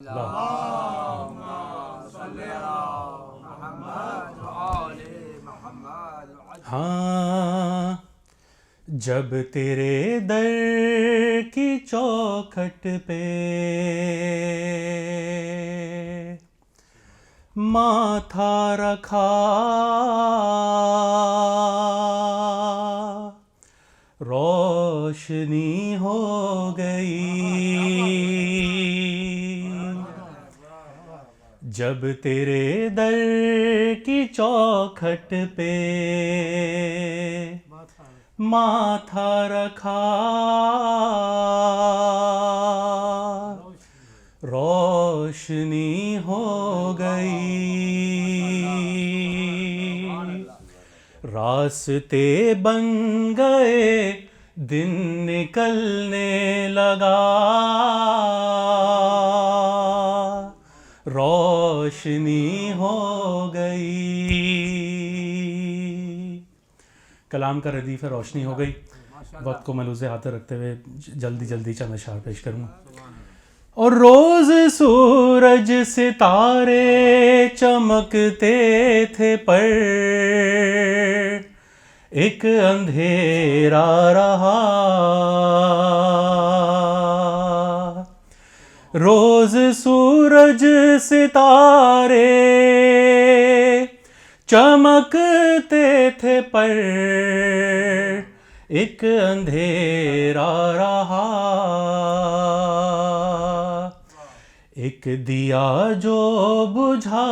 اللهم صل على محمد وآل محمد. ہاں جب تیرے در کی چوکھٹ پہ ماتھا رکھا روشنی ہو گئی. جب تیرے در کی چوکھٹ پہ ماتھا رکھا روشنی ہو گئی. راستے بن گئے دن نکلنے لگا روشنی ہو گئی. کلام کا ردیف ہے روشنی ہو گئی. وقت کو ملحوظ ہاتھ رکھتے ہوئے جلدی چند اشعار پیش کروں. اور روز سورج ستارے چمکتے تھے پر ایک اندھیرا رہا. روز سورج ستارے چمکتے تھے پر ایک اندھیرا رہا. ایک دیا جو بجھا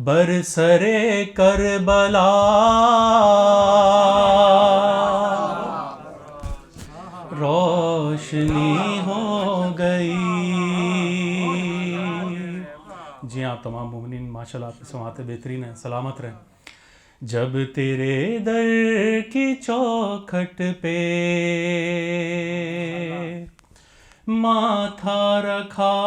برسرے کربلا روشنی ہو گئی. جی آپ تمام مومنین ماشاءاللہ آپ کی سماعتیں بہترین ہیں، سلامت رہیں. جب تیرے در کی چوکھٹ پہ ماتھا رکھا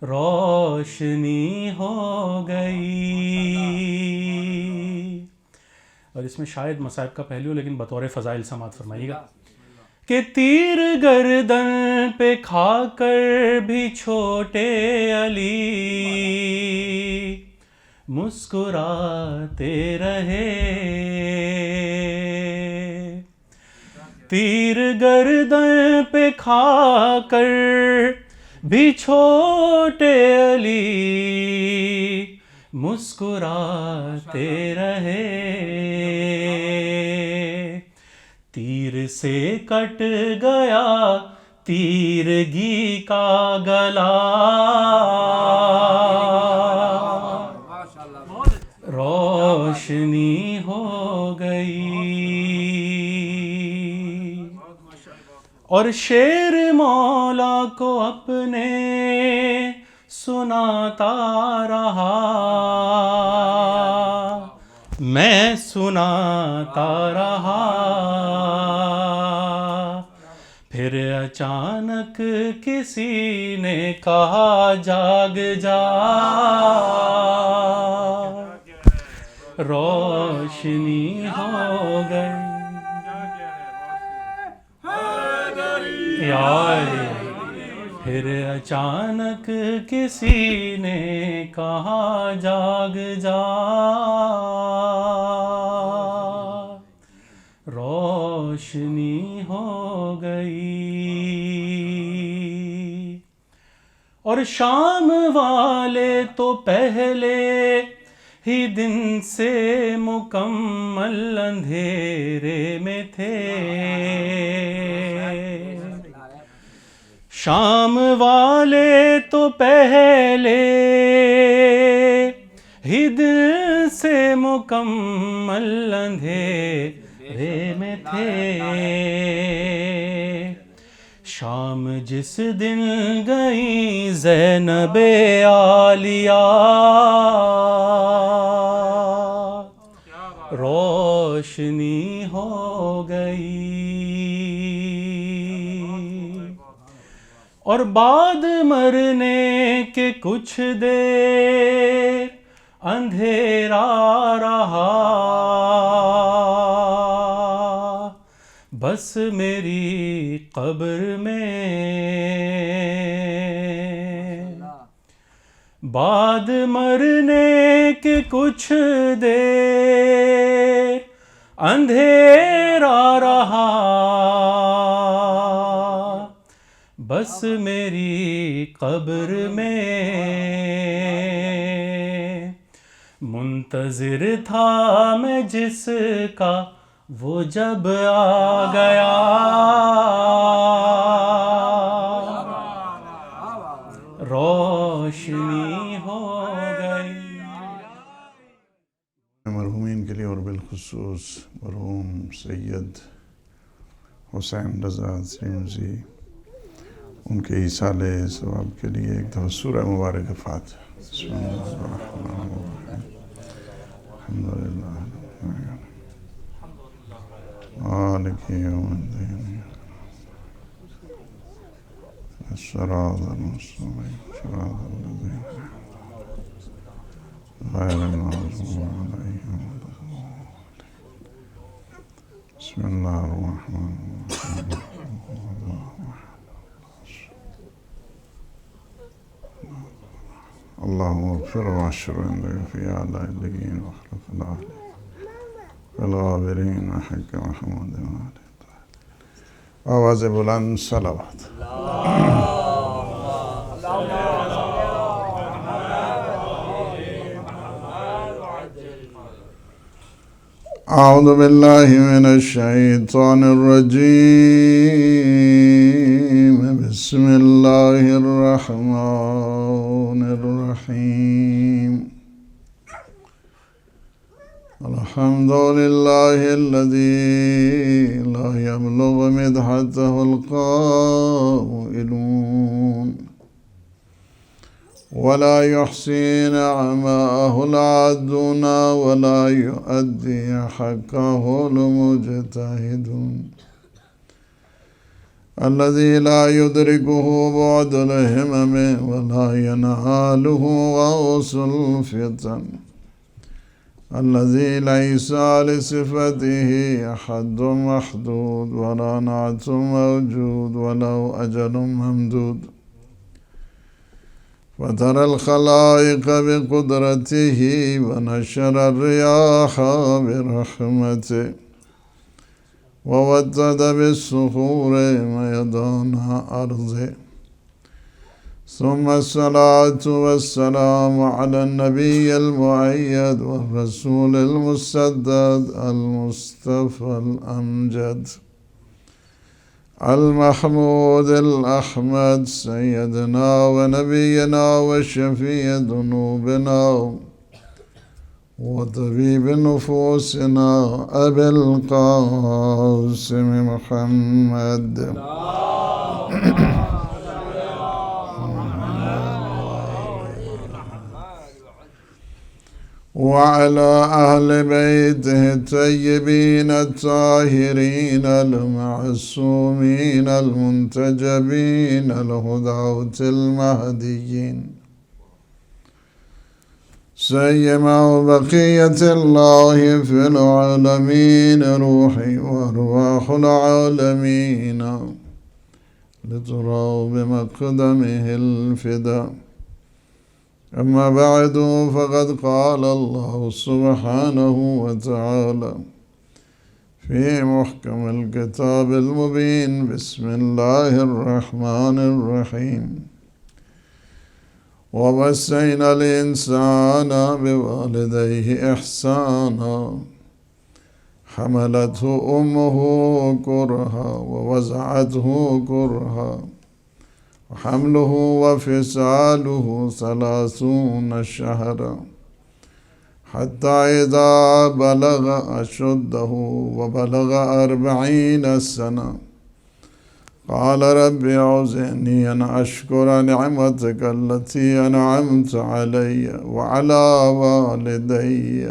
روشنی ہو گئی. اور اس میں شاید مصائب کا پہلو لیکن بطور فضائل سماعت فرمائیے گا کہ تیر گردن پہ کھا کر بھی چھوٹے علی مسکراتے رہے. تیر گردن پہ کھا کر بھی چھوٹے علی مسکراتے رہے. تیر سے کٹ گیا تیرگی کا گلا روشنی ہو گئی. اور شعر مولا کو اپنے سناتا رہا میں سناتا رہا. پھر اچانک کسی نے کہا جاگ جا روشنی ہو گئی. پھر اچانک کسی نے کہا جاگ جا روشنی ہو گئی. اور شام والے تو پہلے ہی دن سے مکمل اندھیرے میں تھے. شام والے تو پہلے ہی دن سے مکمل اندھیرے میں تھے. شام جس دن گئی زینب عالیہ روشنی ہو گئی. اور بعد مرنے کے کچھ دیر اندھیرا رہا بس میری قبر میں بعد مرنے کے کچھ دیر اندھیرا رہا، بس میری قبر میں منتظر تھا میں جس کا وہ جب آ گیا، روشنی ہو گئی۔ مرحومین کے لیے اور بالخصوص مرحوم سید حسین رضا سریمزی، ان کے ایصال ثواب کے لیے ایک دفعہ سورہ مبارک فاتحہ۔ بسم اللہ الرحمن الرحیم، الحمدللہ مالک یوم الدین، الصراط المستقیم، صراط الذین غیر المغضوب علیہم ولا الضالین۔ بسم اللہ الرحمن الرحیم، اللہم اغفر واشر عندك في أعلى اللقين واخلف الأهل والغابرین حق محمود آواز بلند صلوات۔ اعوذ باللہ من الشیطان الرجیم، بسم اللہ الرحمن الرحیم، الحمد للہ الذی لا یبلغ مدحته القائلون ولا يحصي نعماءه العادون ولا يؤدي حقه المجتهدون، الذي لا يدركه بعد الهمم ولا يناله غوص الفتن، الذي ليس لصفته حد محدود ولا نعت موجود وله أجل ممدود، وترى الخلائق بقدرته ونشر الرياح برحمته وودد بالصخور ميدان أرضه، ثم الصلاة والسلام على النبي المؤيد والرسول المسدد المصطفى الأمجد المحمود الأحمد، سيدنا ونبينا وشفيع ذنوبنا وطبيب نفوسنا أبي القاسم محمد وعلى أهل بيته الطيبين الطاهرين المعصومين المنتجبين الهداة المهديين، سيما بقية الله في العالمين، روحي وأرواح العالمين لترى بمقدمه الفداء. أما بعد، فقد قال الله سبحانه وتعالى في محكم الكتاب المبين، بسم الله الرحمن الرحيم، ووصينا الإنسان بوالديه إحسانا، حملته أمه كرها ووضعته كرها، وحمله وفصاله 30 شهرا، حتى إذا بلغ أشده وبلغ 40 سنة قال رب أوزعني أن أشكر نعمتك التي أنعمت علي وعلى والدي،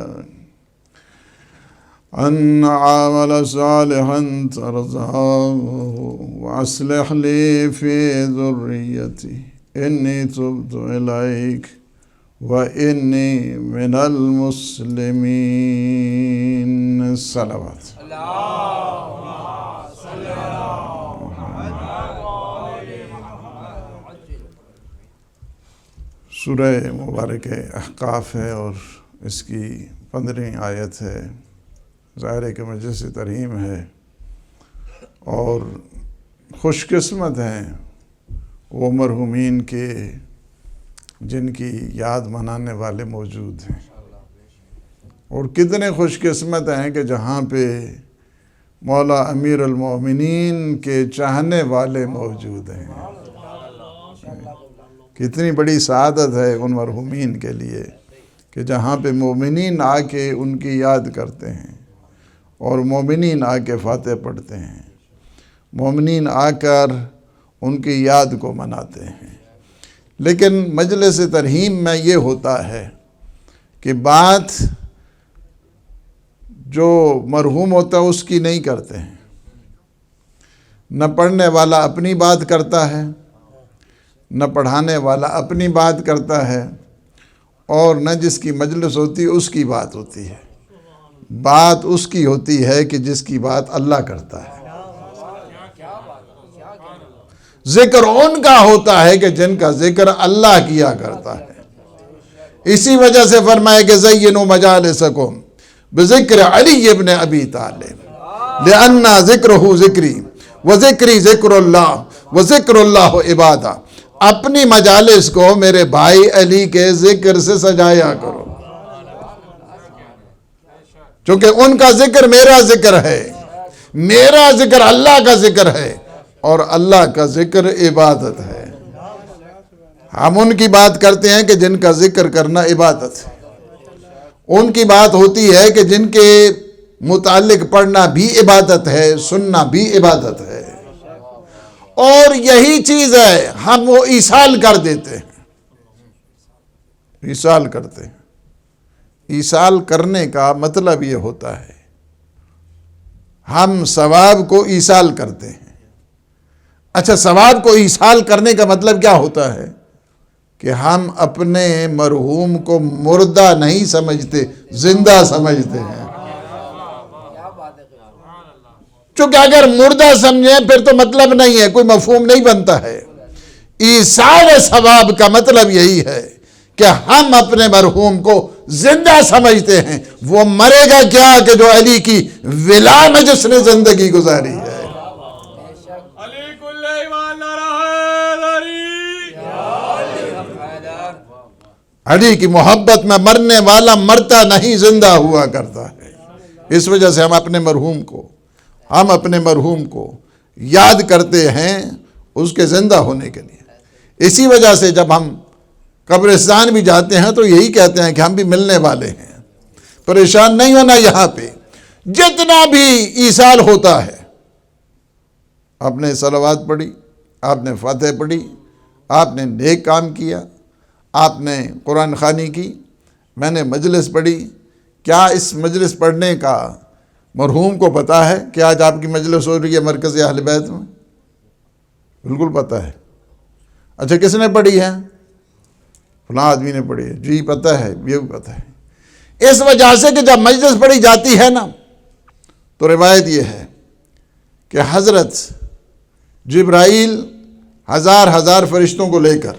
أن أعمل صالحا ترضاه وأصلح لي في ذريتي إني تبت إليك وإني من المسلمين. الصلوات. اللهم سورہ مبارک احقاف ہے اور اس کی 15ویں آیت ہے. ظاہر ہے کہ مجلس ترحیم ہے اور خوش قسمت ہیں وہ مرحومین کے جن کی یاد منانے والے موجود ہیں، اور کتنے خوش قسمت ہیں کہ جہاں پہ مولا امیر المومنین کے چاہنے والے موجود ہیں. کتنی بڑی سعادت ہے ان مرحومین کے لیے کہ جہاں پہ مومنین آ کے ان کی یاد کرتے ہیں اور مومنین آ کے فاتح پڑھتے ہیں، مومنین آ کر ان کی یاد کو مناتے ہیں. لیکن مجلس ترحیم میں یہ ہوتا ہے کہ بات جو مرحوم ہوتا ہے اس کی نہیں کرتے ہیں. نہ پڑھنے والا اپنی بات کرتا ہے، نہ پڑھانے والا اپنی بات کرتا ہے، اور نہ جس کی مجلس ہوتی ہے اس کی بات ہوتی ہے. بات اس کی ہوتی ہے کہ جس کی بات اللہ کرتا ہے. ذکر ان کا ہوتا ہے کہ جن کا ذکر اللہ کیا کرتا ہے. اسی وجہ سے فرمایا کہ زینوا مجالسکم بذکر علی ابن ابی طالب لأن ذکرہ ذکری وذکری ذکر اللہ وذکر اللہ عبادہ. اپنی مجالس کو میرے بھائی علی کے ذکر سے سجایا کرو، چونکہ ان کا ذکر میرا ذکر ہے، میرا ذکر اللہ کا ذکر ہے، اور اللہ کا ذکر عبادت ہے. ہم ان کی بات کرتے ہیں کہ جن کا ذکر کرنا عبادت ہے. ان کی بات ہوتی ہے کہ جن کے متعلق پڑھنا بھی عبادت ہے، سننا بھی عبادت ہے. اور یہی چیز ہے ہم وہ ایصال کر دیتے ہیں، ایصال کرتے ہیں. ایصال کرنے کا مطلب یہ ہوتا ہے ہم ثواب کو ایصال کرتے ہیں. اچھا، ثواب کو ایصال کرنے کا مطلب کیا ہوتا ہے؟ کہ ہم اپنے مرحوم کو مردہ نہیں سمجھتے، زندہ سمجھتے ہیں. چونکہ اگر مردہ سمجھیں پھر تو مطلب نہیں ہے، کوئی مفہوم نہیں بنتا ہے. ایصال ثواب کا مطلب یہی ہے کہ ہم اپنے مرحوم کو زندہ سمجھتے ہیں. وہ مرے گا کیا کہ جو علی کی ولا میں جس نے زندگی گزاری ہے. علی کی محبت میں مرنے والا مرتا نہیں، زندہ ہوا کرتا ہے. اس وجہ سے ہم اپنے مرحوم کو یاد کرتے ہیں اس کے زندہ ہونے کے لیے. اسی وجہ سے جب ہم قبرستان بھی جاتے ہیں تو یہی کہتے ہیں کہ ہم بھی ملنے والے ہیں. پریشان نہیں ہونا. یہاں پہ جتنا بھی ایصال ہوتا ہے، آپ نے صلوات پڑھی، آپ نے فاتح پڑھی، آپ نے نیک کام کیا، آپ نے قرآن خوانی کی، میں نے مجلس پڑھی. کیا اس مجلس پڑھنے کا مرحوم کو پتہ ہے کہ آج آپ کی مجلس ہو رہی ہے مرکز اہل بیت میں؟ بالکل پتہ ہے. اچھا، کس نے پڑھی ہے؟ فلاں آدمی نے پڑھی ہے. جی پتہ ہے، یہ بھی پتہ ہے. اس وجہ سے کہ جب مجلس پڑھی جاتی ہے نا تو روایت یہ ہے کہ حضرت جبرائیل ہزار فرشتوں کو لے کر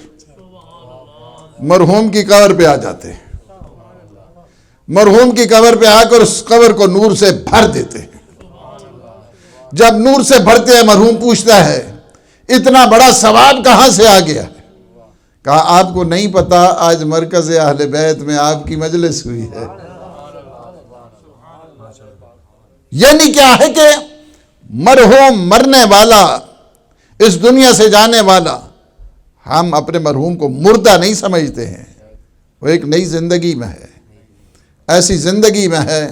مرحوم کی قبر پہ آ جاتے ہیں. مرحوم کی قبر پہ آ کر اس قبر کو نور سے بھر دیتے ہیں. جب نور سے بھرتے ہیں مرحوم پوچھتا ہے اتنا بڑا ثواب کہاں سے آ گیا؟ کہا آپ کو نہیں پتا، آج مرکز اہل بیت میں آپ کی مجلس ہوئی ہے. یعنی کیا ہے کہ مرحوم مرنے والا، اس دنیا سے جانے والا، ہم اپنے مرحوم کو مردہ نہیں سمجھتے ہیں. وہ ایک نئی زندگی میں ہے، ایسی زندگی میں ہے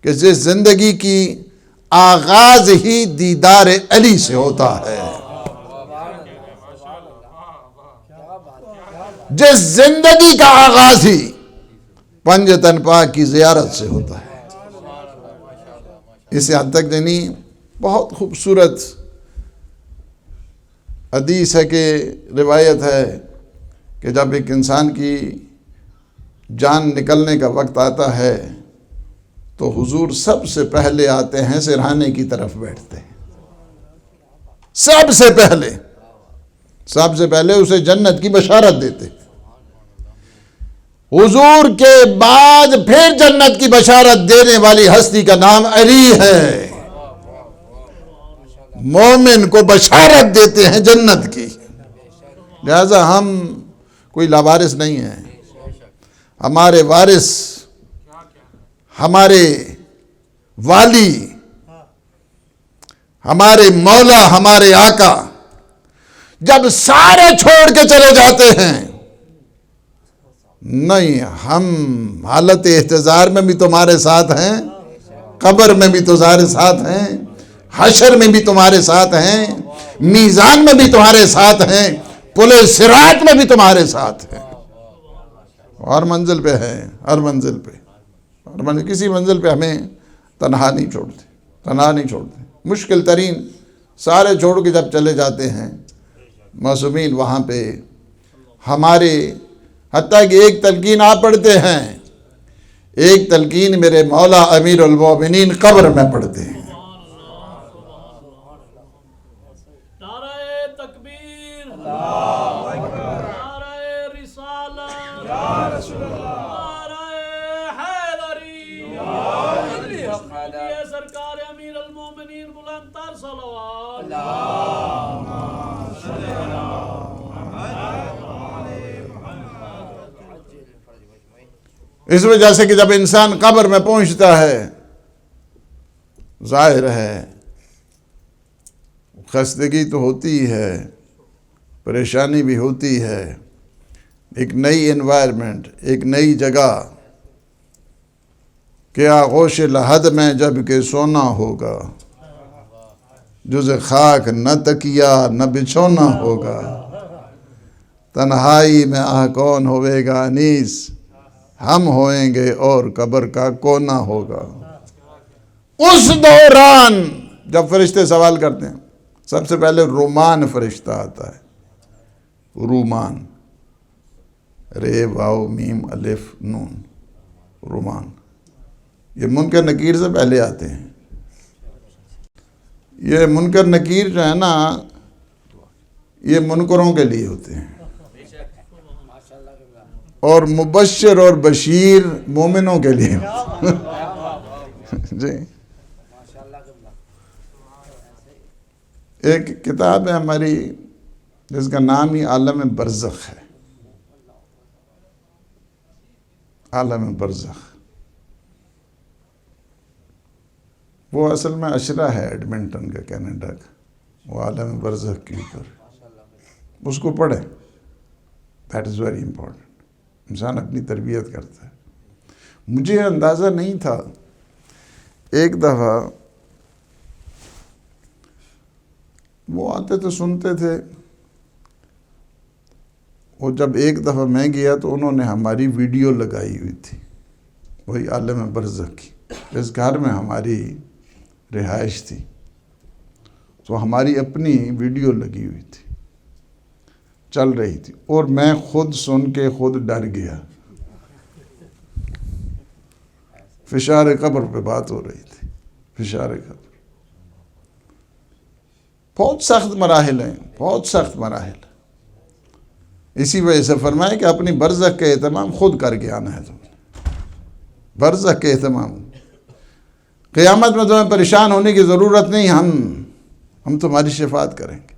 کہ جس زندگی کی آغاز ہی دیدار علی سے ہوتا ہے، جس زندگی کا آغاز ہی پنجتن پاک کی زیارت سے ہوتا ہے. اس حد تک یعنی بہت خوبصورت حدیث ہے کہ روایت ہے کہ جب ایک انسان کی جان نکلنے کا وقت آتا ہے تو حضور سب سے پہلے آتے ہیں، سرہانے کی طرف بیٹھتے ہیں. سب سے پہلے اسے جنت کی بشارت دیتے ہیں. حضور کے بعد پھر جنت کی بشارت دینے والی ہستی کا نام علی ہے. مومن کو بشارت دیتے ہیں جنت کی. لہذا ہم کوئی لاوارث نہیں ہیں. ہمارے وارث ہمارے والی، ہمارے مولا، ہمارے آقا جب سارے چھوڑ کے چلے جاتے ہیں، نہیں ہم حالت احتضار میں بھی تمہارے ساتھ ہیں، قبر میں بھی تمہارے ساتھ ہیں، حشر میں بھی تمہارے ساتھ ہیں، میزان میں بھی تمہارے ساتھ ہیں، پل صراط میں بھی تمہارے ساتھ ہیں. ہر منزل پہ ہے، ہر منزل پہ، کسی منزل پہ ہمیں تنہا نہیں چھوڑتے، تنہا نہیں چھوڑتے. مشکل ترین سارے چھوڑ کے جب چلے جاتے ہیں معصومین، وہاں پہ ہمارے حتیٰ کہ ایک تلقین آپ پڑھتے ہیں، ایک تلقین میرے مولا امیر المومنین قبر میں پڑھتے ہیں. نعرہ تکبیر، نعرہ رسالت، نعرہ حیدری، یہ سرکار امیر المومنین بلند تر صلوات. اس وجہ سے کہ جب انسان قبر میں پہنچتا ہے، ظاہر ہے خستگی تو ہوتی ہے، پریشانی بھی ہوتی ہے، ایک نئی انوائرمنٹ، ایک نئی جگہ. کیا آغوش لحد میں جب کہ سونا ہوگا، جز خاک نہ تکیا نہ بچھونا ہوگا. تنہائی میں کون ہوئے گا انیس، ہم ہوئیں گے اور قبر کا کونا ہوگا. اس دوران جب فرشتے سوال کرتے ہیں، سب سے پہلے رومان فرشتہ آتا ہے. رومان، رے واو میم الف نون، رومان. یہ منکر نکیر سے پہلے آتے ہیں. یہ منکر نکیر جو ہے نا، یہ منکروں کے لیے ہوتے ہیں، اور مبشر اور بشیر مومنوں کے لیے. جی ایک کتاب ہے ہماری جس کا نام ہی عالم برزخ ہے. عالم برزخ وہ اصل میں اشرا ہے ایڈمنٹن کا، کینیڈا کا. وہ عالم برزخ کے اوپر اس کو پڑھیں. That is very important. انسان اپنی تربیت کرتا ہے. مجھے اندازہ نہیں تھا. ایک دفعہ وہ آتے تھے، سنتے تھے. وہ جب ایک دفعہ میں گیا تو انہوں نے ہماری ویڈیو لگائی ہوئی تھی، وہی عالم برزخ کی. اس گھر میں ہماری رہائش تھی، تو ہماری اپنی ویڈیو لگی ہوئی تھی، چل رہی تھی، اور میں خود سن کے خود ڈر گیا. فشار قبر پہ بات ہو رہی تھی. فشار قبر بہت سخت مراحل ہیں، بہت سخت مراحل. اسی وجہ سے فرمایا کہ اپنی برزخ کا اہتمام خود کر کے آنا ہے. تم نے برزخ کے اہتمام. قیامت میں تمہیں پریشان ہونے کی ضرورت نہیں، ہم تمہاری شفاعت کریں گے.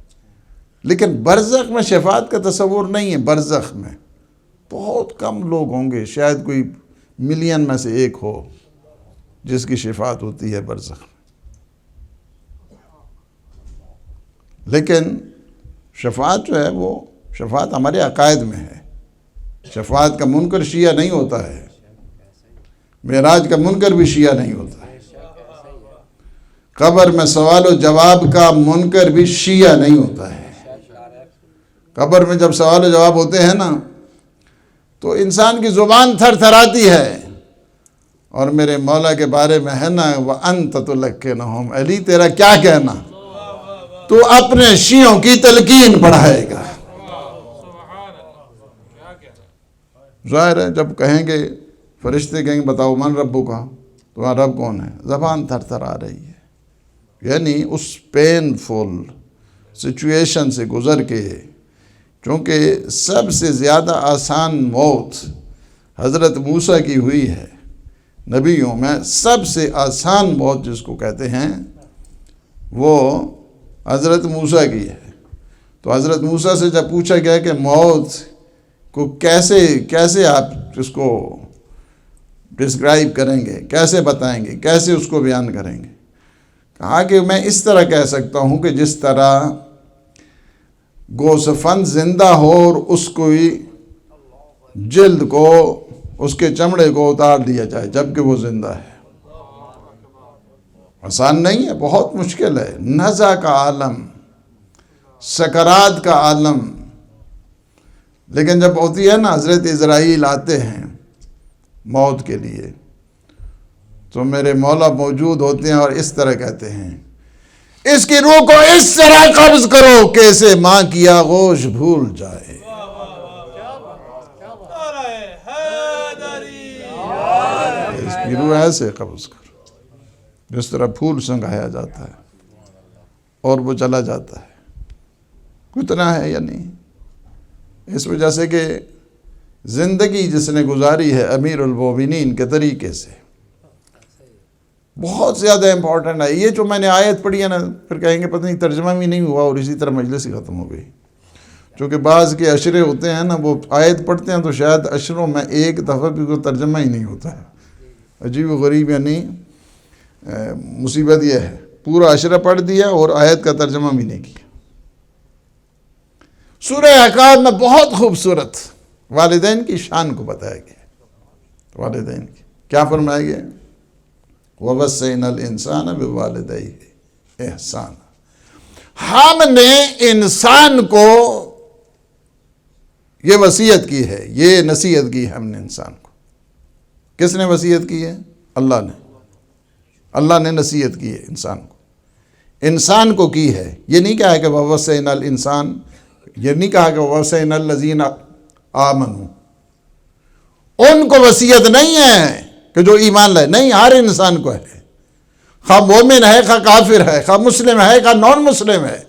لیکن برزخ میں شفاعت کا تصور نہیں ہے. برزخ میں بہت کم لوگ ہوں گے، شاید کوئی ملین میں سے ایک ہو جس کی شفاعت ہوتی ہے برزخ میں. لیکن شفاعت جو ہے وہ شفاعت ہمارے عقائد میں ہے. شفاعت کا منکر شیعہ نہیں ہوتا ہے. معراج کا منکر بھی شیعہ نہیں ہوتا ہے. قبر میں سوال و جواب کا منکر بھی شیعہ نہیں ہوتا ہے. قبر میں جب سوال و جواب ہوتے ہیں نا تو انسان کی زبان تھر تھراتی ہے. اور میرے مولا کے بارے میں ہے نا، وَأَنْتَ تُلَقِّنُهُمْ، علی تیرا کیا کہنا، تو اپنے شیعوں کی تلقین پڑھائے گا. ظاہر ہے جب کہیں گے، فرشتے کہیں گے بتاؤ من ربو کا، تمہارا رب کون ہے، زبان تھر تھر آ رہی ہے. یعنی اس پینفل سچویشن سے گزر کے، چونکہ سب سے زیادہ آسان موت حضرت موسیٰ کی ہوئی ہے. نبیوں میں سب سے آسان موت جس کو کہتے ہیں وہ حضرت موسیٰ کی ہے. تو حضرت موسیٰ سے جب پوچھا گیا کہ موت کو کیسے آپ اس کو ڈسکرائب کریں گے، کیسے بتائیں گے، کیسے اس کو بیان کریں گے، کہا کہ میں اس طرح کہہ سکتا ہوں کہ جس طرح گوسفند زندہ ہو اور اس کو جلد کو، اس کے چمڑے کو اتار دیا جائے جبکہ وہ زندہ ہے. آسان نہیں ہے، بہت مشکل ہے. نزع کا عالم، سکرات کا عالم. لیکن جب ہوتی ہے نا، حضرت اسرائیل آتے ہیں موت کے لیے تو میرے مولا موجود ہوتے ہیں اور اس طرح کہتے ہیں اس کی روح کو اس طرح قبض کرو کہ اسے ماں کی آغوش بھول جائے. اس کی روح ایسے قبض کرو جس طرح پھول سنگھایا جاتا ہے اور وہ چلا جاتا ہے. کتنا ہے یا نہیں؟ اس وجہ سے کہ زندگی جس نے گزاری ہے امیر المومنین کے طریقے سے بہت زیادہ امپورٹنٹ ہے. یہ جو میں نے آیت پڑھی ہے نا، پھر کہیں گے پتہ نہیں ترجمہ بھی نہیں ہوا اور اسی طرح مجلس ہی ختم ہو گئی. چونکہ بعض کے عشرے ہوتے ہیں نا، وہ آیت پڑھتے ہیں تو شاید عشروں میں ایک دفعہ بھی کوئی ترجمہ ہی نہیں ہوتا ہے. عجیب و غریب، یعنی مصیبت یہ ہے پورا عشرہ پڑھ دیا اور آیت کا ترجمہ بھی نہیں کیا. سورہ احقاف میں بہت خوبصورت والدین کی شان کو بتایا گیا. والدین کی کیا فرمایا گیا؟ وَوَصَّيْنَا الْإِنسَانَ بِوَالِدَيْهِ إِحْسَانًا. ہم نے انسان کو یہ وصیت کی ہے، یہ نصیحت کی ہم نے انسان کو. کس نے وصیت کی ہے؟ اللہ نے. اللہ نے نصیحت کی ہے انسان کو. انسان کو کی ہے. یہ نہیں کہا کہ وَوَصَّيْنَا الْإِنسَانَ، یہ نہیں کہا کہ وَوَصَّيْنَا الَّذِينَ آمَنُوا. ان کو وصیت نہیں ہے کہ جو ایمان لائے، نہیں، ہر انسان کو ہے. خواہ مومن ہے، خواہ کافر ہے، خواہ مسلم ہے، خواہ نان مسلم ہے،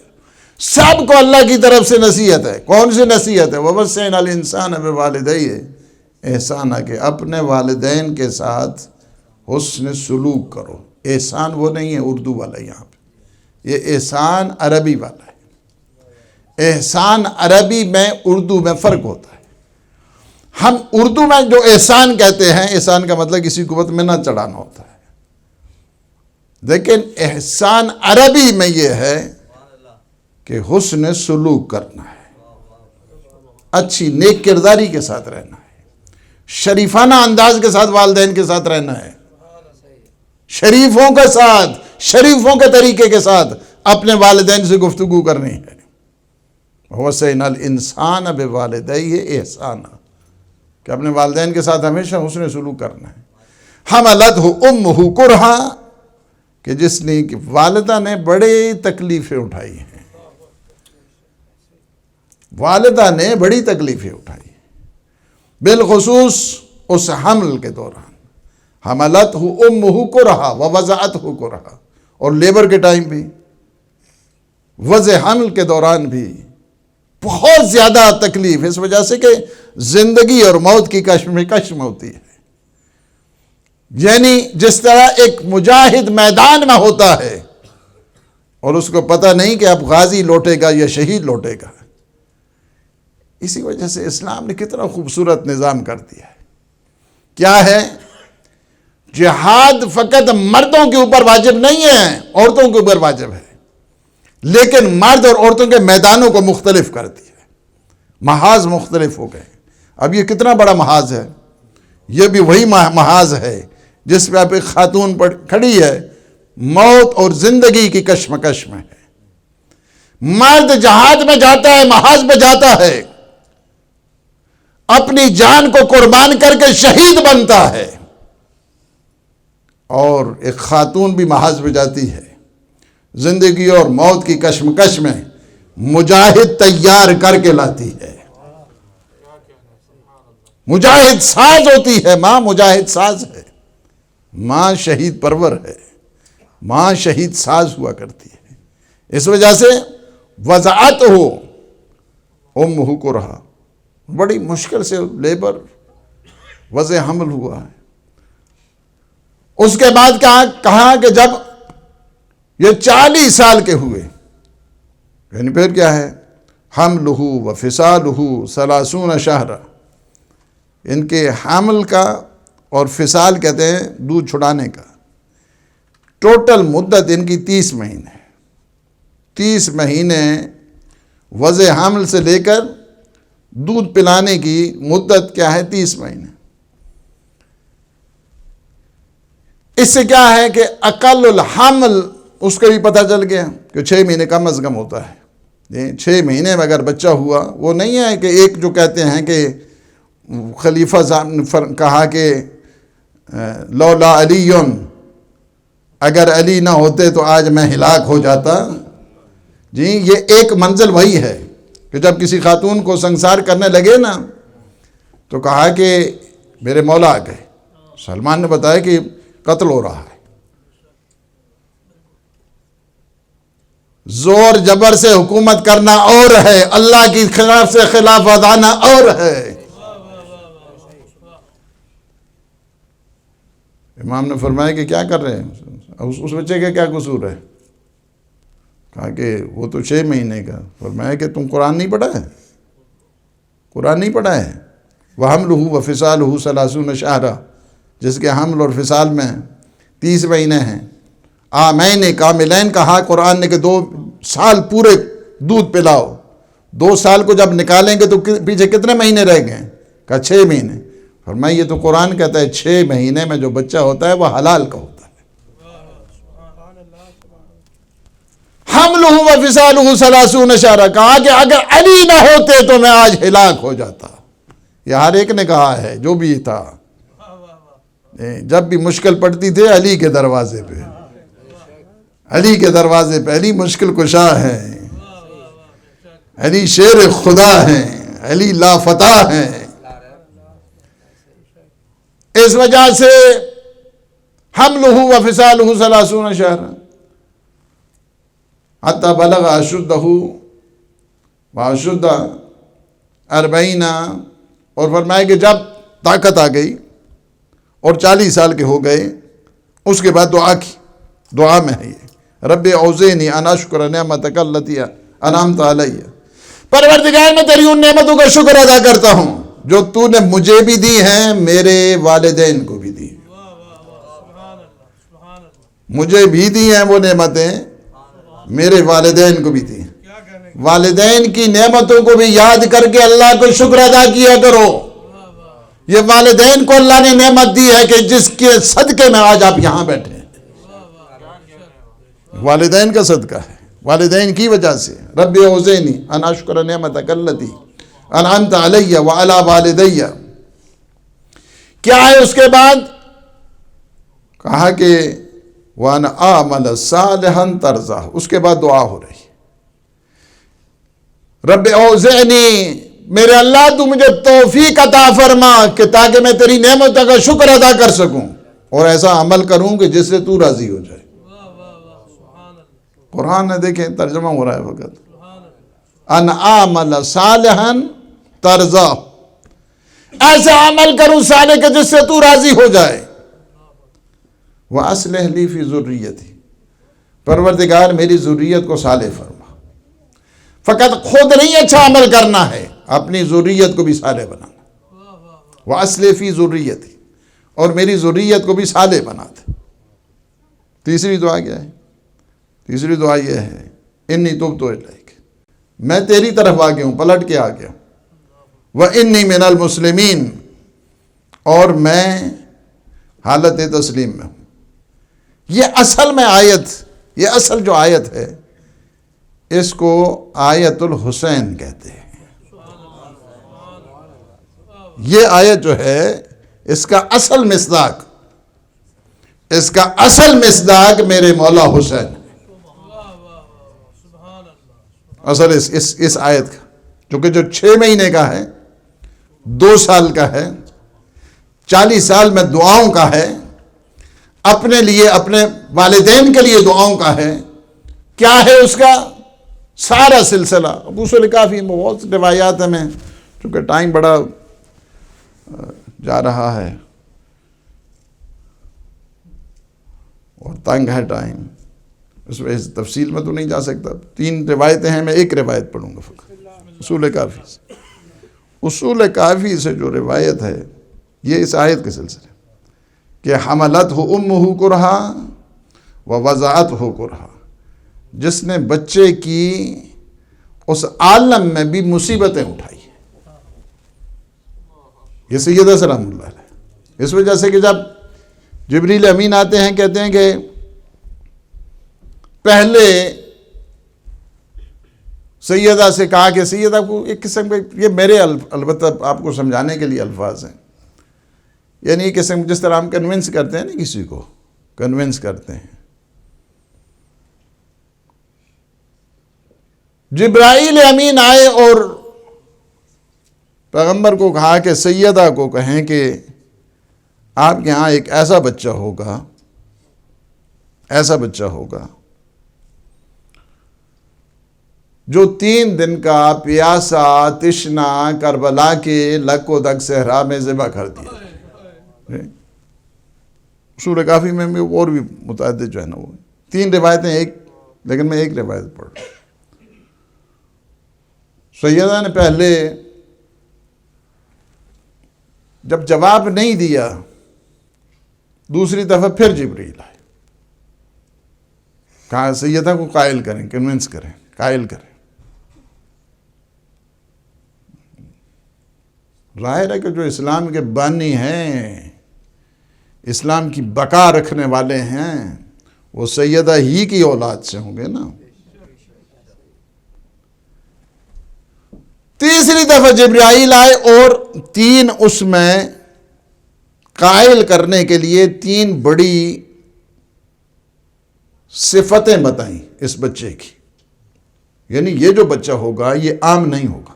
سب کو اللہ کی طرف سے نصیحت ہے. کون سی نصیحت ہے؟ وَوَصَّيْنَا الْإِنسَانَ بِوَالِدَيْهِ احسانہ، کہ اپنے والدین کے ساتھ حسن سلوک کرو. احسان وہ نہیں ہے اردو والا یہاں پہ، یہ احسان عربی والا ہے. احسان عربی میں اردو میں فرق ہوتا ہے. ہم اردو میں جو احسان کہتے ہیں، احسان کا مطلب کسی کو میں نہ چڑھانا ہوتا ہے. لیکن احسان عربی میں یہ ہے کہ حسن سلوک کرنا ہے، اچھی نیک کرداری کے ساتھ رہنا ہے، شریفانہ انداز کے ساتھ والدین کے ساتھ رہنا ہے، شریفوں کے ساتھ، شریفوں کے طریقے کے ساتھ اپنے والدین سے گفتگو کرنی ہے. وَوَصَّيْنَا الْإِنسَانَ بِوَالِدَيْهِ احسانا، کہ اپنے والدین کے ساتھ ہمیشہ حسن سلوک کرنا ہے. حَمَلَتْهُ أُمُّهُ كُرْهًا، کہ جس نے والدہ نے بڑے تکلیفیں اٹھائی ہیں. والدہ نے بڑی تکلیفیں اٹھائی بالخصوص اس حمل کے دوران. حَمَلَتْهُ أُمُّهُ كُرْهًا وَوَضَعَتْهُ كُرْهًا، اور لیبر کے ٹائم بھی، وضع حمل کے دوران بھی بہت زیادہ تکلیف، اس وجہ سے کہ زندگی اور موت کی کشمکش ہوتی ہے. یعنی جس طرح ایک مجاہد میدان میں ہوتا ہے اور اس کو پتہ نہیں کہ اب غازی لوٹے گا یا شہید لوٹے گا. اسی وجہ سے اسلام نے کتنا خوبصورت نظام کر دیا ہے. کیا ہے؟ جہاد فقط مردوں کے اوپر واجب نہیں ہے، عورتوں کے اوپر واجب ہے. لیکن مرد اور عورتوں کے میدانوں کو مختلف کر دیا ہے، محاذ مختلف ہو گئے. اب یہ کتنا بڑا محاذ ہے. یہ بھی وہی محاذ ہے جس پہ اب ایک خاتون کھڑی ہے، موت اور زندگی کی کشمکش میں ہے. مرد جہاد میں جاتا ہے، محاذ میں جاتا ہے، اپنی جان کو قربان کر کے شہید بنتا ہے. اور ایک خاتون بھی محاذ میں جاتی ہے، زندگی اور موت کی کشمکش میں مجاہد تیار کر کے لاتی ہے. مجاہد ساز ہوتی ہے ماں، مجاہد ساز ہے. ماں شہید پرور ہے، ماں شہید ساز ہوا کرتی ہے. اس وجہ سے وضعتہ امہ کرہا، بڑی مشکل سے لیبر وضع حمل ہوا ہے. اس کے بعد کہا کہ جب یہ 40 سال کے ہوئے، یعنی پھر کیا ہے، حملہ و فصالہ 30 شہرا، ان کے حمل کا اور فصال کہتے ہیں دودھ چھڑانے کا، ٹوٹل مدت ان کی 30 مہینے. 30 مہینے وضع حمل سے لے کر دودھ پلانے کی مدت کیا ہے، 30 مہینے. اس سے کیا ہے کہ اقل الحمل اس کا بھی پتہ چل گیا کہ 6 مہینے کم از کم ہوتا ہے. 6 مہینے میں اگر بچہ ہوا، وہ نہیں ہے کہ ایک جو کہتے ہیں کہ خلیفہ صاحب نے کہا کہ لولا علی، اگر علی نہ ہوتے تو آج میں ہلاک ہو جاتا. جی یہ ایک منزل وہی ہے کہ جب کسی خاتون کو سنسار کرنے لگے نا تو کہا کہ میرے مولا آ گئے. سلمان نے بتایا کہ قتل ہو رہا ہے. زور جبر سے حکومت کرنا اور ہے، اللہ کی خلاف سے خلاف ادانا اور ہے. امام نے فرمایا کہ کیا کر رہے ہیں، اس بچے کا کیا قصور ہے؟ کہا کہ وہ تو 6 مہینے کا. فرمایا کہ تم قرآن نہیں پڑھا ہے؟ قرآن نہیں پڑھا ہے؟ وَحَمْلُهُ وَفِصَالُهُ 30 شَهْرًا، جس کے حمل اور فصال میں 30 مہینے ہیں. عامین کاملین کہا قرآن نے کہ 2 سال پورے دودھ پلاؤ. 2 سال کو جب نکالیں گے تو پیچھے کتنے مہینے رہ گئے؟ کہا 6 مہینے. فرمایا یہ تو قرآن کہتا ہے 6 مہینے میں جو بچہ ہوتا ہے وہ حلال کا ہوتا ہے. حملہ و فصالہ 30 شہرا، کہا کہ اگر علی نہ ہوتے تو میں آج ہلاک ہو جاتا. یہ ہر ایک نے کہا ہے جو بھی تھا. جب بھی مشکل پڑتی تھی علی کے دروازے پہ، علی کے دروازے پہ. علی مشکل کشا ہے، علی شیر خدا ہے، علی لا فتح ہے. اس وجہ سے حملہ و فصالہ 30 شہرا حتی بلغ اشدہ واشد 40، اور فرمایا کہ جب طاقت آ گئی اور 40 سال کے ہو گئے، اس کے بعد دعا کی. دعا میں ہے یہ، رب اوزعنی ان اشکر نعمتک التی انعمت علی. پروردگار میں تیری ان نعمتوں کا شکر ادا کرتا ہوں جو تو نے مجھے بھی دی ہیں، میرے والدین کو بھی دی. مجھے بھی دی ہیں وہ نعمتیں، میرے والدین کو بھی دی. والدین کی نعمتوں کو بھی یاد کر کے اللہ کو شکر ادا کیا کرو. یہ والدین کو اللہ نے نعمت دی ہے کہ جس کے صدقے میں آج آپ یہاں بیٹھے ہیں. والدین کا صدقہ ہے، والدین کی وجہ سے. رب اوزعنی ان اشکر نعمتک التی انعمت علی وعلی والدی. کیا ہے اس کے بعد؟ کہا کہ وَأَنْ أَعْمَلَ صَالِحًا تَرْضَاهُ. اس کے بعد دعا ہو رہی، رب اوزعنی، میرے اللہ تو مجھے توفیق عطا فرما کہ تاکہ میں تیری نعمتوں کا شکر ادا کر سکوں اور ایسا عمل کروں کہ جس سے تو راضی ہو جائے. قرآن نے دیکھیں ترجمہ ہو رہا ہے وقت. ان اعمل صالحا ترضا، ایسا عمل کروں صالح کہ جس سے تو راضی ہو جائے. وَأَصْلِحْ لِي فِي ذُرِّيَّتِي، پروردگار میری ذریت کو صالح فرما. فقط خود نہیں اچھا عمل کرنا ہے، اپنی ذریت کو بھی صالح بنانا. وَأَصْلِحْ فِي ذُرِّيَّتِي، اور میری ذریت کو بھی صالح بنا دے. تیسری دعا کیا ہے؟ تیسری دعا یہ ہے، انی تبت الیک، میں تیری طرف آ گیا ہوں، پلٹ کے آ گیا. وَإِنِّي مِنَ الْمُسْلِمِينَ، اور میں حالت تسلیم میں ہوں. یہ اصل میں آیت، یہ اصل جو آیت ہے اس کو آیت الحسین کہتے ہیں. یہ آیت جو ہے اس کا اصل مصداق، اس کا اصل مصداق میرے مولا حسین ہے. اصل اس آیت کا چونکہ جو 6 مہینے کا ہے، 2 سال کا ہے، 40 سال میں دعاؤں کا ہے، اپنے لیے اپنے والدین کے لیے دعاؤں کا ہے. کیا ہے اس کا سارا سلسلہ؟ ابو سل کافی بہت روایات میں، چونکہ ٹائم بڑا جا رہا ہے اور تنگ ہے ٹائم، اس میں اس تفصیل میں تو نہیں جا سکتا. 3 روایتیں ہیں، میں ایک روایت پڑھوں گا فقط اصول کافی سے. اصول کافی سے جو روایت ہے یہ اس آیت کے سلسلے کہ حملتہ امہ کرہا ووضعتہ کرہا، جس نے بچے کی اس عالم میں بھی مصیبتیں اٹھائی. یہ سیدہ سلام اللہ علیہ. اس وجہ سے کہ جب جبریل امین آتے ہیں کہتے ہیں کہ پہلے سیدہ سے کہا کہ سیدہ کو ایک قسم کے، یہ میرے البتہ آپ کو سمجھانے کے لیے الفاظ ہیں، یعنی ایک قسم جس طرح ہم کنونس کرتے ہیں نا، کسی کو کنونس کرتے ہیں. جبرائیل امین آئے اور پیغمبر کو کہا کہ سیدہ کو کہیں کہ آپ کے ہاں ایک ایسا بچہ ہوگا، ایسا بچہ ہوگا جو 3 دن کا پیاسا تشنا کربلا کے لک و دک صحرا میں ذبح کر دیا. اصول کافی میں اور بھی متعدد جو ہے نا وہ 3 روایتیں ایک، لیکن میں ایک روایت پڑھ رہا ہوں. سیدہ نے پہلے جب جواب نہیں دیا، دوسری دفعہ پھر جبریل آئے، کہا سیدہ کو قائل کریں، کنونس کریں، قائل کریں. ظاہر ہے کہ جو اسلام کے بانی ہیں، اسلام کی بقا رکھنے والے ہیں، وہ سیدہ ہی کی اولاد سے ہوں گے نا. تیسری دفعہ جبرائیل آئے اور 3 اس میں قائل کرنے کے لیے 3 بڑی صفتیں بتائیں اس بچے کی. یعنی یہ جو بچہ ہوگا یہ عام نہیں ہوگا،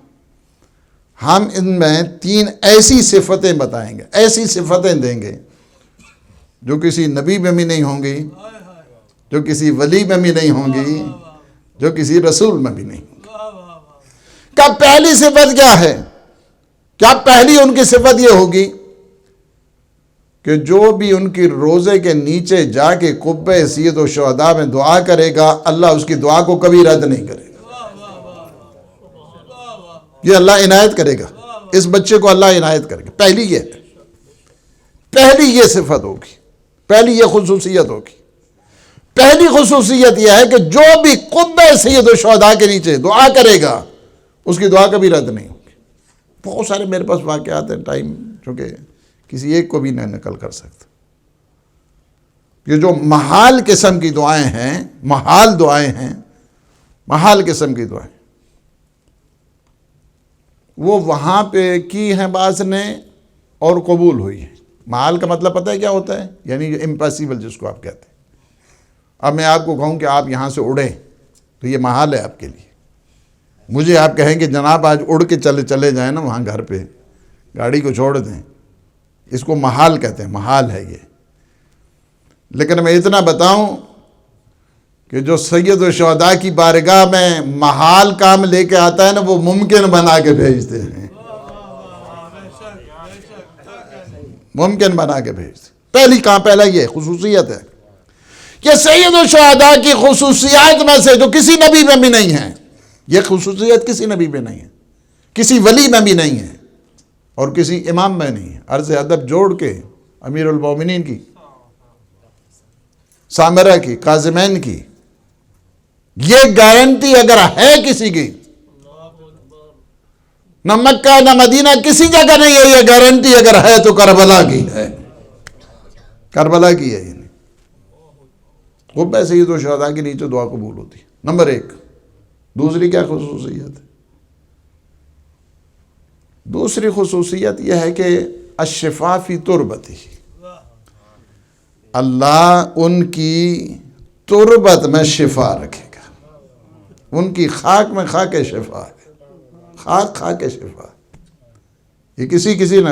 ہم ان میں 3 ایسی صفتیں بتائیں گے، ایسی صفتیں دیں گے جو کسی نبی میں بھی نہیں ہوں گی، جو کسی ولی میں بھی نہیں ہوں گی، جو کسی رسول میں بھی نہیں ہوں گی. کیا پہلی صفت کیا ہے؟ کیا پہلی ان کی صفت یہ ہوگی کہ جو بھی ان کی روزے کے نیچے جا کے قبہ سید و شہداء میں دعا کرے گا، اللہ اس کی دعا کو کبھی رد نہیں کرے گا. یہ اللہ عنایت کرے گا، اس بچے کو اللہ عنایت کرے گا. پہلی یہ صفت ہوگی، پہلی یہ خصوصیت ہوگی. پہلی خصوصیت یہ ہے کہ جو بھی قبہ سید و شہداء کے نیچے دعا کرے گا اس کی دعا کبھی رد نہیں ہوگی. بہت سارے میرے پاس واقعات ہیں، ٹائم چونکہ کسی ایک کو بھی نہیں نقل کر سکتا. یہ جو محال قسم کی دعائیں ہیں، محال دعائیں ہیں، محال قسم کی دعائیں، وہ وہاں پہ کی ہیں بعض نے اور قبول ہوئی ہیں. محال کا مطلب پتہ ہے کیا ہوتا ہے؟ یعنی امپاسیبل جس کو آپ کہتے ہیں. اب میں آپ کو کہوں کہ آپ یہاں سے اڑیں تو یہ محال ہے آپ کے لیے. مجھے آپ کہیں کہ جناب آج اڑ کے چلے جائیں نا وہاں گھر پہ، گاڑی کو چھوڑ دیں، اس کو محال کہتے ہیں، محال ہے یہ. لیکن میں اتنا بتاؤں کہ جو سید و شہداء کی بارگاہ میں محال کام لے کے آتا ہے نا، وہ ممکن بنا کے بھیجتے ہیں، ممکن بنا کے بھیجتے. پہلا یہ خصوصیت ہے. یہ سید و شہداء کی خصوصیات میں سے جو کسی نبی میں بھی نہیں ہے، یہ خصوصیت کسی نبی میں نہیں ہے، کسی ولی میں بھی نہیں ہے، اور کسی امام میں نہیں ہے. عرض ادب جوڑ کے امیر المومنین کی، سامرہ کی، قاسمین کی یہ گارنٹی اگر ہے کسی کی، نہ مکہ نہ مدینہ کسی جگہ نہیں ہے. یہ گارنٹی اگر ہے تو کربلا کی ہے، کربلا کی ہے. قبہ سید و شہداء کے نیچے دعا قبول ہوتی ہے، نمبر 1. دوسری کیا خصوصیت ہے؟ دوسری خصوصیت یہ ہے کہ الشفاء فی تربتی، اللہ ان کی تربت میں شفا رکھے گا. ان کی خاک میں خاک شفا ہے، خاک شفا. یہ کسی نہ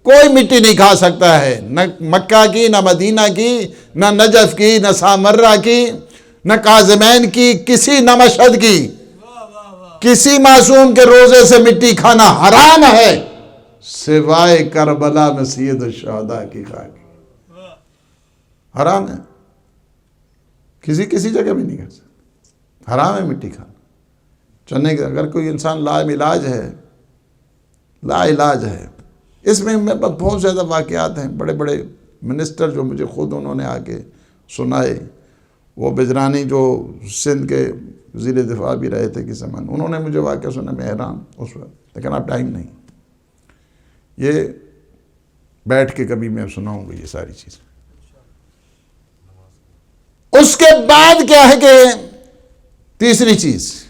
کوئی مٹی نہیں کھا سکتا ہے، نہ مکہ کی، نہ مدینہ کی، نہ نجف کی، نہ سامرہ کی، نہ قازمین کی، کسی نہ مشہد کی. کسی معصوم کے روزے سے مٹی کھانا حرام ہے سوائے کربلا میں سید الشہداء کی خاک. حرام ہے, کسی جگہ بھی نہیں کر سکتے. حرام ہے مٹی کھانا. چنے کا اگر کوئی انسان لا علاج ہے. اس میں بہت زیادہ واقعات ہیں. بڑے بڑے منسٹر جو مجھے خود انہوں نے آ کے سنائے, وہ بجرانی جو سندھ کے وزیر دفاع بھی رہے تھے کس زمان, انہوں نے مجھے واقعہ سنا, میں حیران اس وقت. لیکن اب ٹائم نہیں, یہ بیٹھ کے کبھی میں سناؤں گا یہ ساری چیز. اس کے بعد کیا ہے کہ تیسری چیز,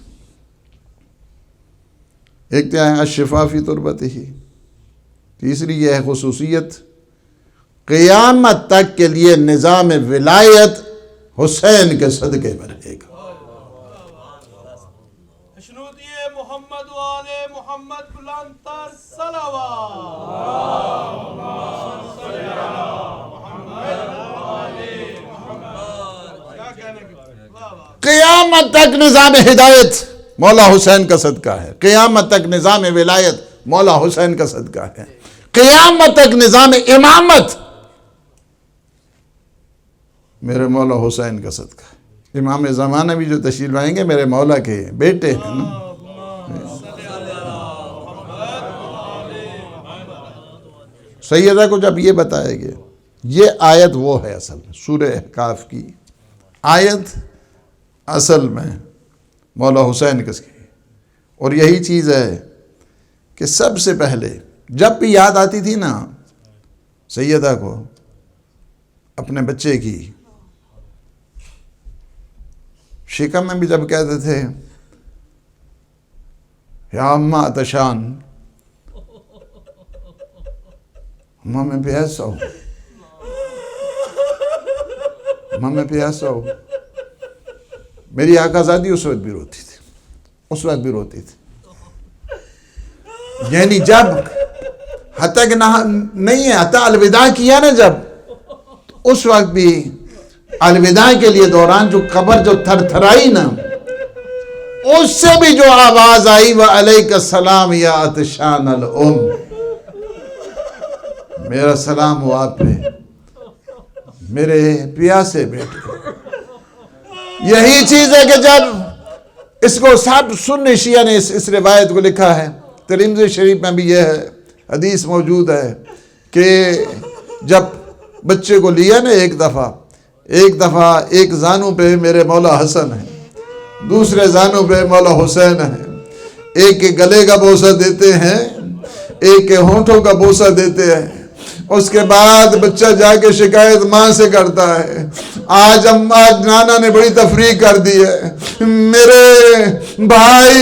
ایک تو ہے الشفاء فی تربتہ, تیسری یہ ہے خصوصیت قیامت تک کے لیے نظام ولایت حسین کے صدقے میں رہے گا. اشنودی محمد و آل محمد بلند تر صلوات. قیامت تک نظام ہدایت مولا حسین کا صدقہ ہے. قیامت تک نظام ولایت مولا حسین کا صدقہ ہے. قیامت تک نظام امامت میرے مولا حسین کا صدقہ ہے. امام زمانہ بھی جو تشریف لائیں گے میرے مولا کے بیٹے ہیں نا. سیدہ کو جب یہ بتایا گیا, یہ آیت وہ ہے اصل میں سورہ احقاف کی آیت, اصل میں مولا حسین کس کی. اور یہی چیز ہے کہ سب سے پہلے جب بھی یاد آتی تھی نا سیدہ کو اپنے بچے کی, شکم میں بھی جب کہتے تھے یا اماں تشان, اماں میں پیاسا ہوں, اماں میں پیاسا ہوں. میری آقازادی اس وقت بھی روتی تھی, یعنی جب حتیٰ کہ نہیں ہے, حتیٰ الوداع کیا نا جب, تو اس وقت بھی الوداع کے لیے دوران جو قبر جو تھر تھرائی نا, اس سے بھی جو آواز آئی وعلیک السلام یا عطشان الام, میرا سلام ہو آپ پہ میرے پیاسے بیٹے. یہی چیز ہے کہ جب اس کو سب سنی شیعہ نے اس روایت کو لکھا ہے, ترمذی شریف میں بھی یہ ہے حدیث موجود ہے کہ جب بچے کو لیا نا ایک دفعہ ایک زانوں پہ میرے مولا حسن ہے, دوسرے زانوں پہ مولا حسین ہے, ایک کے گلے کا بوسہ دیتے ہیں, ایک کے ہونٹوں کا بوسہ دیتے ہیں. اس کے بعد بچہ جا کے شکایت ماں سے کرتا ہے, آج نانا نے بڑی تفریح کر دی ہے, میرے بھائی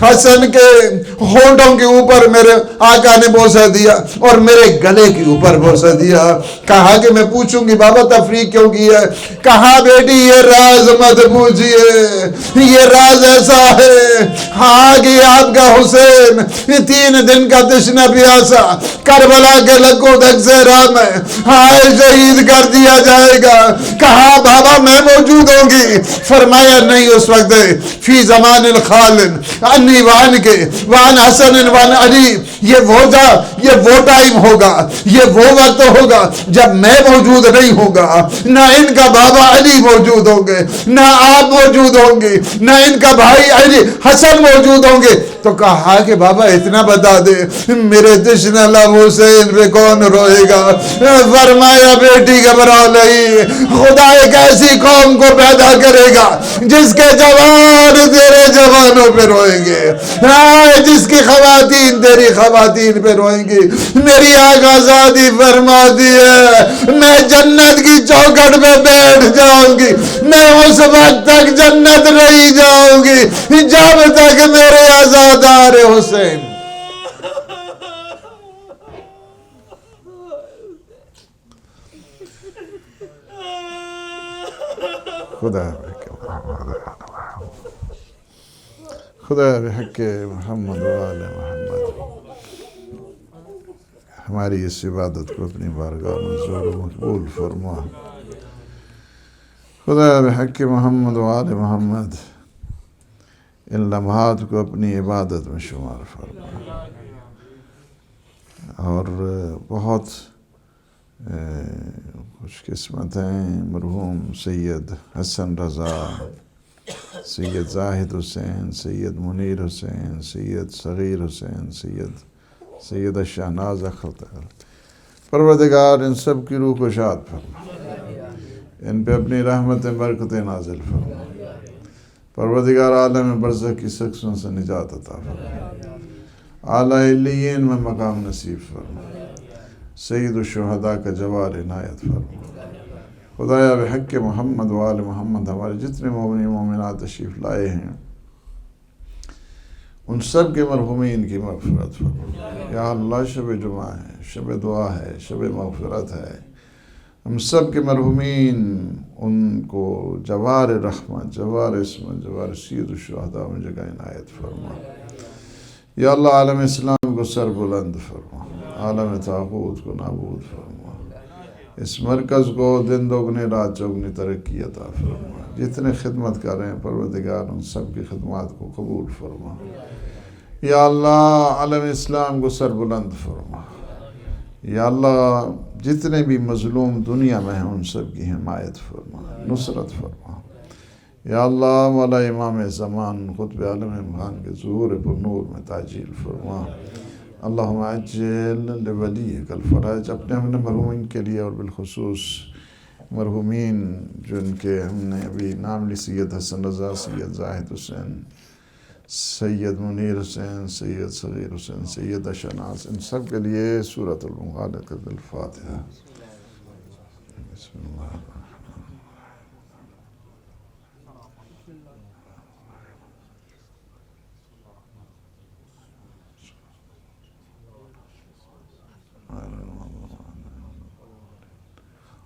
حسن کے ہونٹوں کے اوپر میرے آقا نے بوسہ دیا اور میرے گلے کے اوپر بوسہ دیا. کہا کہ میں پوچھوں گی بابا تفریح کیوں کی ہے؟ کہا بیٹی یہ راز مت پوچھئے, یہ راز ایسا ہے, ہاں کہ آپ کا حسین 3 دن کا تشنہ پیاسا کربلا کے لکو دک زہرا میں ہائے شہید کر دیا جائے گا. کہا بابا میں موجود ہوں گی؟ فرمایا نہیں, اس وقت فی زمان الخالن انی وان کے وان حسن وان علی, یہ وہ ٹائم ہوگا, یہ وہ وقت ہوگا جب میں موجود نہیں ہوگا, نہ ان کا بابا علی موجود ہوں گے, نہ آپ موجود ہوں گے, نہ ان کا بھائی علی حسن موجود ہوں گے. تو کہا کہ بابا اتنا بتا دے میرے جشن لب حسین پہ کون روئے گا؟ فرمایا بیٹی گھبراؤ نہیں, خدا ایک ایسی قوم کو پیدا کرے گا جس کے جوان تیرے جوانوں پہ روئیں گے, جس کی خواتین تیری خواتین پہ روئیں گی. میری آقا زادی فرماتی ہے میں جنت کی چوکھٹ پہ بیٹھ جاؤں گی, میں اس وقت تک جنت نہیں جاؤں گی جب تک میرے عزادار حسین. خدا بحق محمد و آل محمد ہماری اس عبادت کو اپنی بارگاہ منظور و مقبول فرما. خدا بحق محمد و آل محمد ان لمحات کو اپنی عبادت میں شمار فرما. اور بہت خوش قسمت ہیں مرحوم سید حسن رضا، سید زاہد حسین، سید منیر حسین، سید صغیر حسین، سید شہناز اختر، پروردگار ان سب کی روح کو شاد فرما، ان پہ اپنی رحمت برکت نازل فرما، پروردگار عالم برزخ کی سختیوں سے نجات عطا فرما، اعلیٰ علیین میں مقام نصیب فرما، سید الشہداء کا جوار عنایت فرما، خدایا بحق محمد و آل محمد ہمارے جتنے مومنین مومنات تشریف لائے ہیں ان سب کے مرحومین کی مغفرت فرما، یا اللہ شب جمعہ ہے، شب دعا ہے، شب مغفرت ہے، ہم سب کے مرحومین ان کو جوار رحمت، جوار عصمت، جوار سید الشہداء میں جگہ عنایت فرما، یا اللہ عالم اسلام کو سر بلند فرما، عالم طاغوت کو نابود فرما، اس مرکز کو دن دوگنی رات چوگنی ترقی عطا فرما، جتنے خدمت کر رہے ہیں پروردگار ان سب کی خدمات کو قبول فرما، یا اللہ عالم اسلام کو سر بلند فرما، یا اللہ جتنے بھی مظلوم دنیا میں ہیں ان سب کی حمایت فرما، نصرت فرما، یا اللہ مولا امام زمان خطب عالم امکان کے ظہور پر نور میں تعجیل فرما، اللہم عجل لولیک الفرج، اپنے مرحومین کے لیے اور بالخصوص مرحومین جن کے ہم نے ابھی نام لی، سید حسن رضا، سید زاہد حسین، سید منیر حسین، سید صغیر حسین، سید شہناز، ان سب کے لیے سورۃ المغالقۃ الفاتحہ۔ بسم اللہ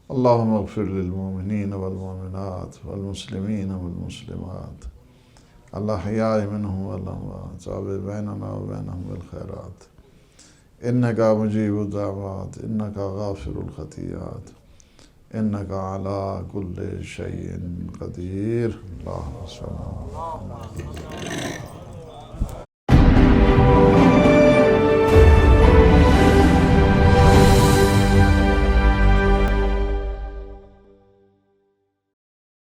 اللہم اغفر للمؤمنین والمؤمنات والمسلمین والمسلمات الاحیاء منہم والاموات، تابع بیننا وبینہم بالخیرات، انکا مجیب الدعوات، انکا غافر الخطیئات، انکا علی کل شیء قدیر، اللہم صل علی محمد۔